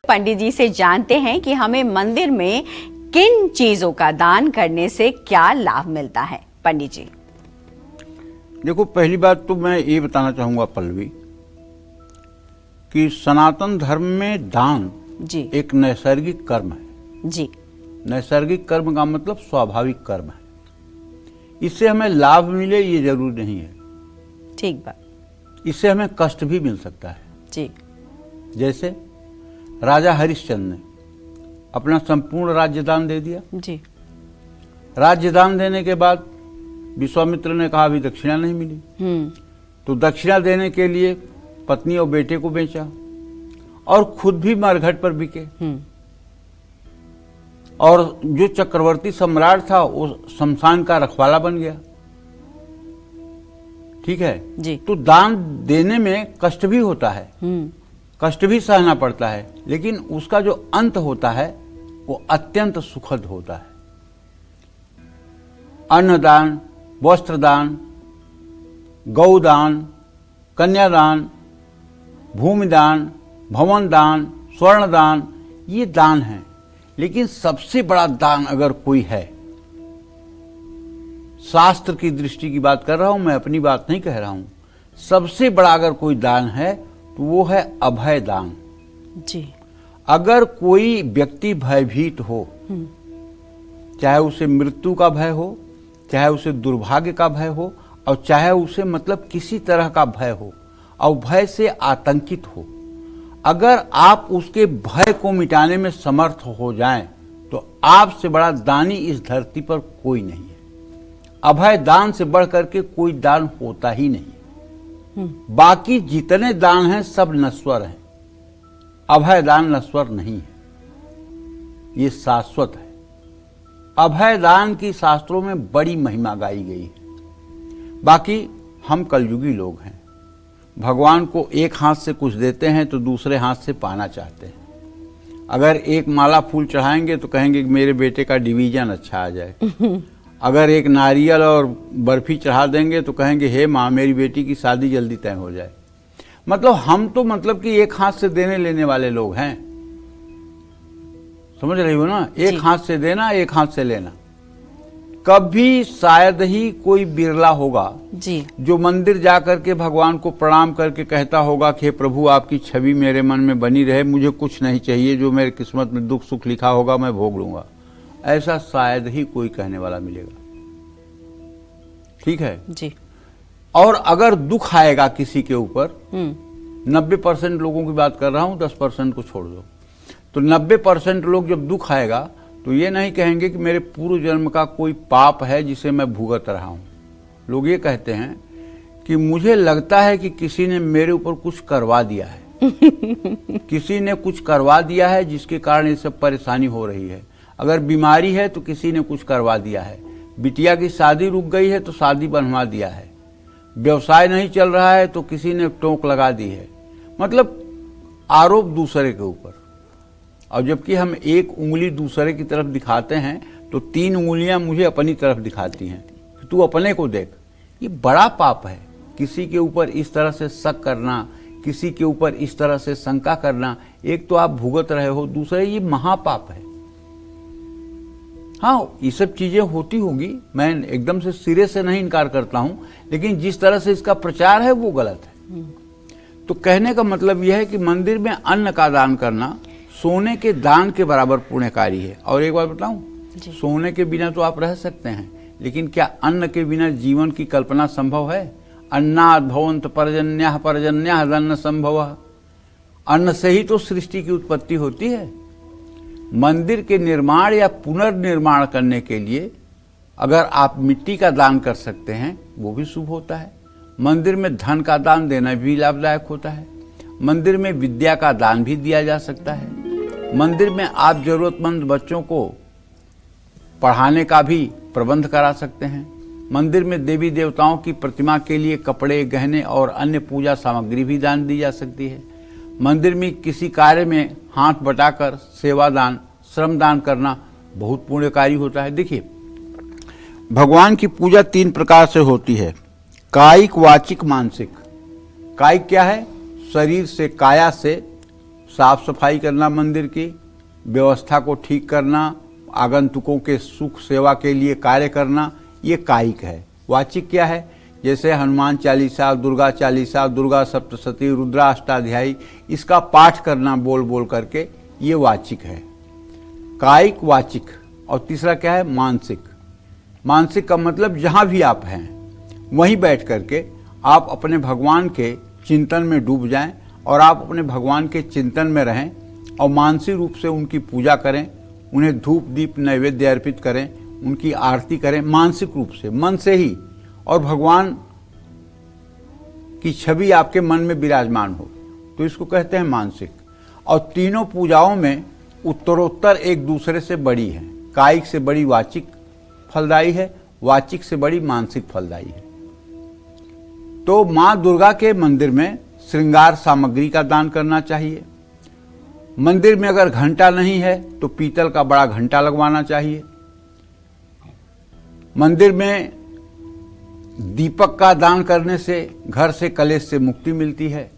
पंडित जी से जानते हैं कि हमें मंदिर में किन चीजों का दान करने से क्या लाभ मिलता है। पंडित जी देखो, पहली बात तो मैं ये बताना चाहूंगा पल्लवी कि सनातन धर्म में दान जी एक नैसर्गिक कर्म है। जी नैसर्गिक कर्म का मतलब स्वाभाविक कर्म है। इससे हमें लाभ मिले ये जरूरी नहीं है। ठीक बात। इससे हमें कष्ट भी मिल सकता है। जी जैसे राजा हरिश्चंद्र ने अपना संपूर्ण राज्य दान दे दिया। जी राज्य दान देने के बाद विश्वामित्र ने कहा अभी दक्षिणा नहीं मिली, तो दक्षिणा देने के लिए पत्नी और बेटे को बेचा और खुद भी मरघट पर बिके। और जो चक्रवर्ती सम्राट था वो शमशान का रखवाला बन गया। ठीक है जी। तो दान देने में कष्ट भी होता है, कष्ट भी सहना पड़ता है, लेकिन उसका जो अंत होता है वो अत्यंत सुखद होता है। अन्नदान, वस्त्रदान, गौदान, कन्यादान, भूमिदान, भवन दान, स्वर्ण दान, ये दान है। लेकिन सबसे बड़ा दान अगर कोई है, शास्त्र की दृष्टि की बात कर रहा हूं मैं, अपनी बात नहीं कह रहा हूं, सबसे बड़ा अगर कोई दान है तो वो है अभय दान। जी। अगर कोई व्यक्ति भयभीत हो, चाहे उसे मृत्यु का भय हो, चाहे उसे दुर्भाग्य का भय हो, और चाहे उसे मतलब किसी तरह का भय हो और भय से आतंकित हो, अगर आप उसके भय को मिटाने में समर्थ हो जाएं तो आपसे बड़ा दानी इस धरती पर कोई नहीं है। अभय दान से बढ़कर के कोई दान होता ही नहीं। बाकी जितने दान हैं सब नश्वर हैं, अभय दान नश्वर नहीं है, ये शाश्वत है। अभय दान की शास्त्रों में बड़ी महिमा गाई गई है। बाकी हम कलयुगी लोग हैं, भगवान को एक हाथ से कुछ देते हैं तो दूसरे हाथ से पाना चाहते हैं। अगर एक माला फूल चढ़ाएंगे तो कहेंगे कि मेरे बेटे का डिवीजन अच्छा आ जाए। अगर एक नारियल और बर्फी चढ़ा देंगे तो कहेंगे हे माँ मेरी बेटी की शादी जल्दी तय हो जाए। मतलब हम तो मतलब कि एक हाथ से देने लेने वाले लोग हैं, समझ रही हो ना? एक हाथ से देना, एक हाथ से लेना। कभी शायद ही कोई बिरला होगा जी जो मंदिर जाकर के भगवान को प्रणाम करके कहता होगा कि प्रभु आपकी छवि मेरे मन में बनी रहे, मुझे कुछ नहीं चाहिए, जो मेरे किस्मत में दुख सुख लिखा होगा मैं भोग लूंगा। ऐसा शायद ही कोई कहने वाला मिलेगा। ठीक है जी। और अगर दुख आएगा किसी के ऊपर, 90% लोगों की बात कर रहा हूं, 10% को छोड़ दो, तो 90% लोग जब दुख आएगा तो ये नहीं कहेंगे कि मेरे पूर्व जन्म का कोई पाप है जिसे मैं भुगत रहा हूं। लोग ये कहते हैं कि मुझे लगता है कि किसी ने मेरे ऊपर कुछ करवा दिया है किसी ने कुछ करवा दिया है जिसके कारण ये सब परेशानी हो रही है। अगर बीमारी है तो किसी ने कुछ करवा दिया है, बिटिया की शादी रुक गई है तो शादी बनवा दिया है, व्यवसाय नहीं चल रहा है तो किसी ने टोक लगा दी है। मतलब आरोप दूसरे के ऊपर। और जबकि हम एक उंगली दूसरे की तरफ दिखाते हैं तो 3 उंगलियां मुझे अपनी तरफ दिखाती हैं, तू अपने को देख। ये बड़ा पाप है, किसी के ऊपर इस तरह से शक करना, किसी के ऊपर इस तरह से शंका करना। एक तो आप भुगत रहे हो, दूसरा ये महापाप है। हाँ, ये सब चीजें होती होंगी, मैं एकदम से सिरे से नहीं इनकार करता हूं, लेकिन जिस तरह से इसका प्रचार है वो गलत है। तो कहने का मतलब यह है कि मंदिर में अन्न का दान करना सोने के दान के बराबर पुण्यकारी है। और एक बात बताऊं, सोने के बिना तो आप रह सकते हैं, लेकिन क्या अन्न के बिना जीवन की कल्पना संभव है? अन्नात् भवन्त पर्जन्यः पर्जन्यः अन्न संभवः। अन्न से ही तो सृष्टि की उत्पत्ति होती है। मंदिर के निर्माण या पुनर्निर्माण करने के लिए अगर आप मिट्टी का दान कर सकते हैं वो भी शुभ होता है। मंदिर में धन का दान देना भी लाभदायक होता है। मंदिर में विद्या का दान भी दिया जा सकता है। मंदिर में आप जरूरतमंद बच्चों को पढ़ाने का भी प्रबंध करा सकते हैं। मंदिर में देवी देवताओं की प्रतिमा के लिए कपड़े, गहने और अन्य पूजा सामग्री भी दान दी जा सकती है। मंदिर में किसी कार्य में हाथ बटाकर सेवा दान, श्रम दान करना बहुत पुण्यकारी होता है। देखिए, भगवान की पूजा 3 प्रकार से होती है, कायिक, वाचिक, मानसिक। कायिक क्या है? शरीर से, काया से साफ सफाई करना, मंदिर की व्यवस्था को ठीक करना, आगंतुकों के सुख सेवा के लिए कार्य करना, ये कायिक है। वाचिक क्या है? जैसे हनुमान चालीसा, दुर्गा सप्तशती, रुद्राष्टाध्यायी, इसका पाठ करना बोल बोल करके, ये वाचिक है। कायिक, वाचिक। और तीसरा क्या है? मानसिक। मानसिक का मतलब जहां भी आप हैं वहीं बैठ करके आप अपने भगवान के चिंतन में डूब जाएं और आप अपने भगवान के चिंतन में रहें और मानसिक रूप से उनकी पूजा करें, उन्हें धूप दीप नैवेद्य अर्पित करें, उनकी आरती करें मानसिक रूप से, मन से ही, और भगवान की छवि आपके मन में विराजमान हो, तो इसको कहते हैं मानसिक। और तीनों पूजाओं में उत्तरोत्तर एक दूसरे से बड़ी है। कायिक से बड़ी वाचिक फलदायी है, वाचिक से बड़ी मानसिक फलदायी है। तो मां दुर्गा के मंदिर में श्रृंगार सामग्री का दान करना चाहिए। मंदिर में अगर घंटा नहीं है तो पीतल का बड़ा घंटा लगवाना चाहिए। मंदिर में दीपक का दान करने से घर से कलेश से मुक्ति मिलती है।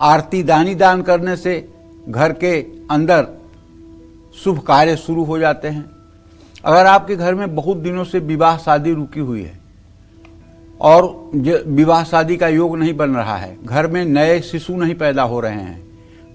आरती दानी दान करने से घर के अंदर शुभ कार्य शुरू हो जाते हैं। अगर आपके घर में बहुत दिनों से विवाह शादी रुकी हुई है और विवाह शादी का योग नहीं बन रहा है, घर में नए शिशु नहीं पैदा हो रहे हैं,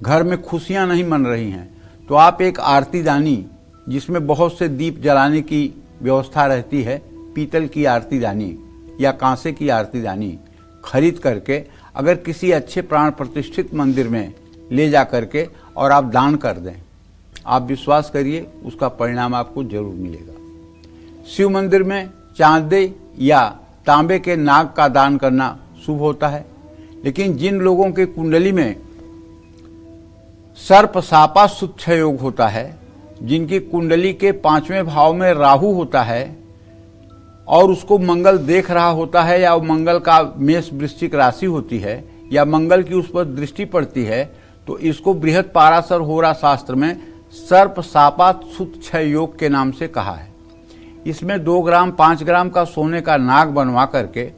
घर में खुशियां नहीं मन रही हैं, तो आप एक आरती दानी, जिसमें बहुत से दीप जलाने की व्यवस्था रहती है, पीतल की आरती दानी या कांसे की आरती दानी खरीद करके अगर किसी अच्छे प्राण प्रतिष्ठित मंदिर में ले जा करके और आप दान कर दें, आप विश्वास करिए उसका परिणाम आपको जरूर मिलेगा। शिव मंदिर में चांदी या तांबे के नाग का दान करना शुभ होता है, लेकिन जिन लोगों के कुंडली में सर्प सापा सुच्छ योग होता है, जिनकी कुंडली के 5वें भाव में राहु होता है और उसको मंगल देख रहा होता है, या मंगल का मेष वृश्चिक राशि होती है, या मंगल की उस पर दृष्टि पड़ती है, तो इसको बृहद पाराशर होरा शास्त्र में सर्प सापा सुच्छ योग के नाम से कहा है। इसमें 2 ग्राम 5 ग्राम का सोने का नाग बनवा करके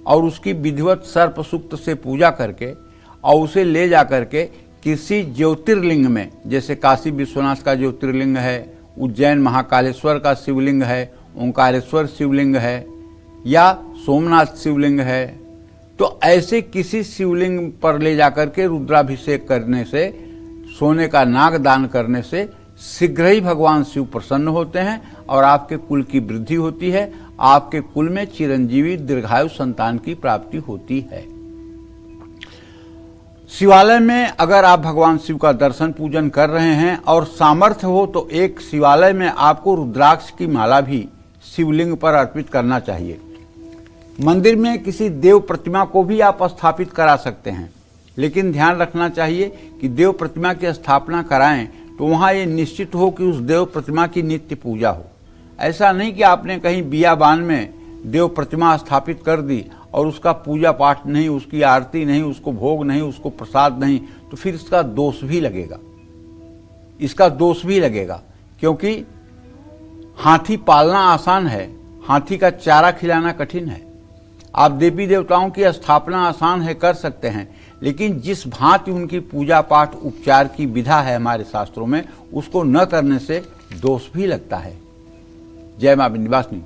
और उसकी विधिवत सर्प सूक्त से पूजा करके और उसे ले जा करके किसी ज्योतिर्लिंग में, जैसे काशी विश्वनाथ का ज्योतिर्लिंग है, उज्जैन महाकालेश्वर का शिवलिंग है, ओंकारेश्वर शिवलिंग है, या सोमनाथ शिवलिंग है, तो ऐसे किसी शिवलिंग पर ले जाकर के रुद्राभिषेक करने से, सोने का नाग दान करने से शीघ्र ही भगवान शिव प्रसन्न होते हैं और आपके कुल की वृद्धि होती है, आपके कुल में चिरंजीवी दीर्घायु संतान की प्राप्ति होती है। शिवालय में अगर आप भगवान शिव का दर्शन पूजन कर रहे हैं और सामर्थ्य हो तो एक शिवालय में आपको रुद्राक्ष की माला भी शिवलिंग पर अर्पित करना चाहिए। मंदिर में किसी देव प्रतिमा को भी आप स्थापित करा सकते हैं, लेकिन ध्यान रखना चाहिए कि देव प्रतिमा की स्थापना कराएं तो वहां ये निश्चित हो कि उस देव प्रतिमा की नित्य पूजा हो। ऐसा नहीं कि आपने कहीं बियाबान में देव प्रतिमा स्थापित कर दी और उसका पूजा पाठ नहीं, उसकी आरती नहीं, उसको भोग नहीं, उसको प्रसाद नहीं, तो फिर इसका दोष भी लगेगा। इसका दोष भी लगेगा, क्योंकि हाथी पालना आसान है, हाथी का चारा खिलाना कठिन है। आप देवी देवताओं की स्थापना आसान है, कर सकते हैं, लेकिन जिस भांति उनकी पूजा पाठ उपचार की विधा है हमारे शास्त्रों में, उसको न करने से दोष भी लगता है। जय मां विंध्यवासिनी।